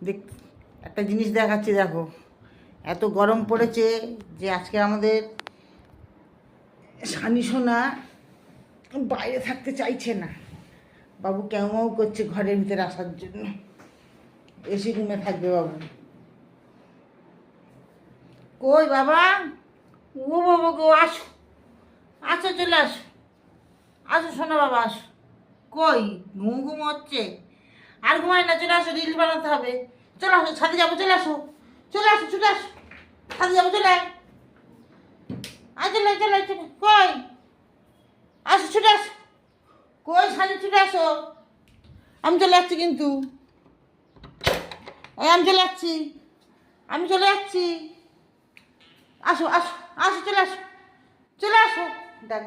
দেখ, একটা জিনিস দেখাচ্ছি, দেখো। এত গরম পড়েছে যে আজকে আমাদের সানি সোনা বাইরে থাকতে চাইছে না। বাবু কেমন করছে ঘরের ভিতরে আসার জন্য। এসি রুমে থাকবে বাবু। কই বাবা? ও বাবা গো, আসো আসো, চলে আসো, আসো শোনো বাবা, আসো। কই ঘুম ঘুম হচ্ছে? আর ঘুমায় না, চলে আসো, রিল বানাতে হবে। চলে আসো, ছাদে যাবো, চলে আসো, চলে আসো, চলে আসো, ছাদে যাবো, চলে আয়। চলে আয়, চলে আয়, চলে আয়। কই আসো, ছুটে আসো। কই সানি, ছুটে আসো। আমি চলে যাচ্ছি কিন্তু। আমি চলে যাচ্ছি, আমি চলে যাচ্ছি। আসো আসো আসো, চলে আসো, চলে আসো। ডাক